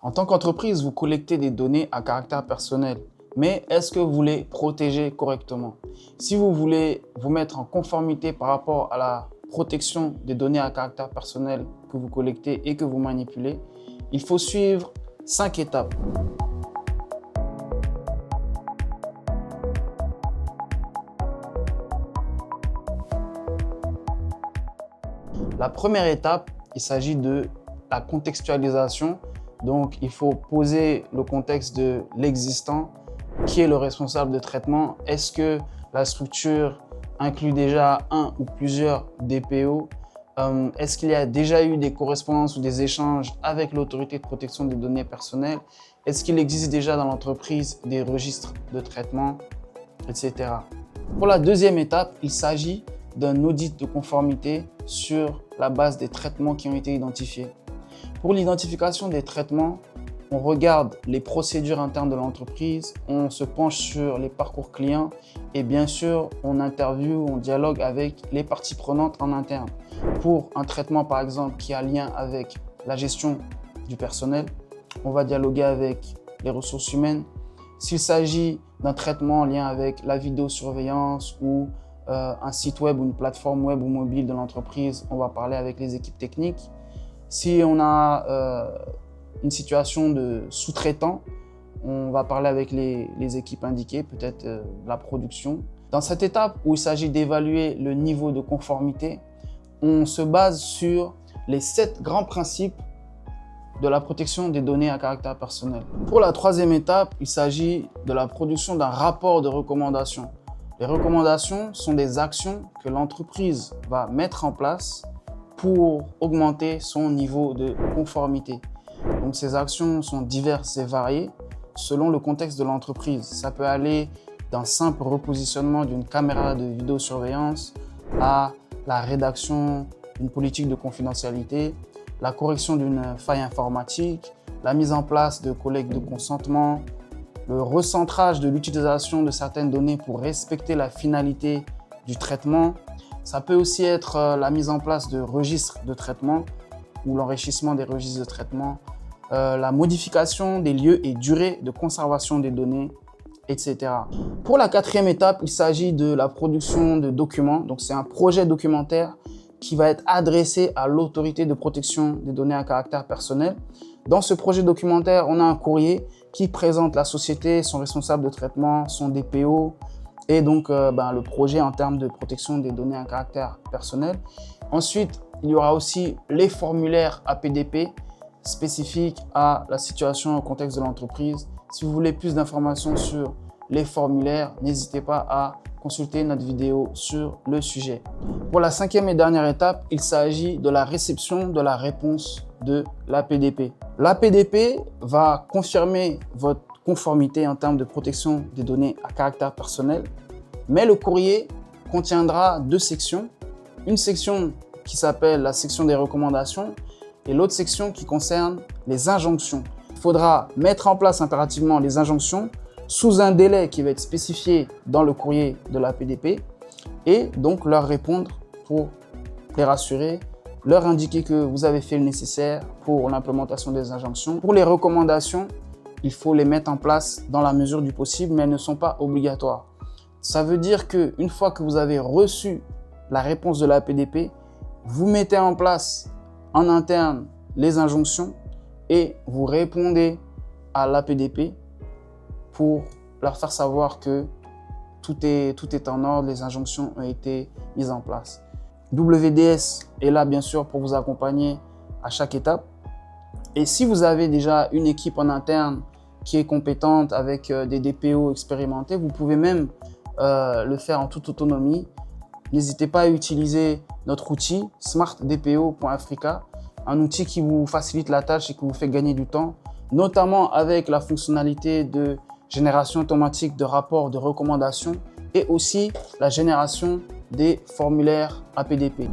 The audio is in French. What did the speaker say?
En tant qu'entreprise, vous collectez des données à caractère personnel, mais est-ce que vous les protégez correctement? Si vous voulez vous mettre en conformité par rapport à la protection des données à caractère personnel que vous collectez et que vous manipulez, il faut suivre 5 étapes. La première étape, il s'agit de la contextualisation. Donc, il faut poser le contexte de l'existant. Qui est le responsable de traitement? Est-ce que la structure inclut déjà un ou plusieurs DPO? Est-ce qu'il y a déjà eu des correspondances ou des échanges avec l'autorité de protection des données personnelles? Est-ce qu'il existe déjà dans l'entreprise des registres de traitement, etc. Pour la deuxième étape, il s'agit d'un audit de conformité sur la base des traitements qui ont été identifiés. Pour l'identification des traitements, on regarde les procédures internes de l'entreprise, on se penche sur les parcours clients et bien sûr, on interviewe, on dialogue avec les parties prenantes en interne. Pour un traitement par exemple qui a lien avec la gestion du personnel, on va dialoguer avec les ressources humaines. S'il s'agit d'un traitement en lien avec la vidéosurveillance ou un site web ou une plateforme web ou mobile de l'entreprise, on va parler avec les équipes techniques. Si on a une situation de sous-traitant, on va parler avec les équipes indiquées, peut-être la production. Dans cette étape où il s'agit d'évaluer le niveau de conformité, on se base sur les 7 grands principes de la protection des données à caractère personnel. Pour la troisième étape, il s'agit de la production d'un rapport de recommandation. Les recommandations sont des actions que l'entreprise va mettre en place pour augmenter son niveau de conformité. Donc ces actions sont diverses et variées selon le contexte de l'entreprise. Ça peut aller d'un simple repositionnement d'une caméra de vidéosurveillance à la rédaction d'une politique de confidentialité, la correction d'une faille informatique, la mise en place de collectes de consentement, le recentrage de l'utilisation de certaines données pour respecter la finalité du traitement. Ça peut aussi être la mise en place de registres de traitement ou l'enrichissement des registres de traitement, la modification des lieux et durées de conservation des données, etc. Pour la quatrième étape, il s'agit de la production de documents. Donc, c'est un projet documentaire qui va être adressé à l'autorité de protection des données à caractère personnel. Dans ce projet documentaire, on a un courrier qui présente la société, son responsable de traitement, son DPO et donc le projet en termes de protection des données à caractère personnel. Ensuite, il y aura aussi les formulaires APDP spécifiques à la situation et au contexte de l'entreprise. Si vous voulez plus d'informations sur les formulaires, n'hésitez pas à consulter notre vidéo sur le sujet. Pour la cinquième et dernière étape, il s'agit de la réception de la réponse de l'APDP. L'APDP va confirmer votre conformité en termes de protection des données à caractère personnel, mais le courrier contiendra 2 sections. Une section qui s'appelle la section des recommandations et l'autre section qui concerne les injonctions. Il faudra mettre en place impérativement les injonctions sous un délai qui va être spécifié dans le courrier de l'APDP et donc leur répondre pour les rassurer, leur indiquer que vous avez fait le nécessaire pour l'implémentation des injonctions. Pour les recommandations, il faut les mettre en place dans la mesure du possible, mais elles ne sont pas obligatoires. Ça veut dire qu'une fois que vous avez reçu la réponse de l'APDP, vous mettez en place en interne les injonctions et vous répondez à l'APDP pour leur faire savoir que tout est en ordre, les injonctions ont été mises en place. WDS est là bien sûr pour vous accompagner à chaque étape. Et si vous avez déjà une équipe en interne qui est compétente avec des DPO expérimentés, vous pouvez même le faire en toute autonomie. N'hésitez pas à utiliser notre outil smartdpo.africa, un outil qui vous facilite la tâche et qui vous fait gagner du temps, notamment avec la fonctionnalité de génération automatique de rapports de recommandations et aussi la génération des formulaires APDP.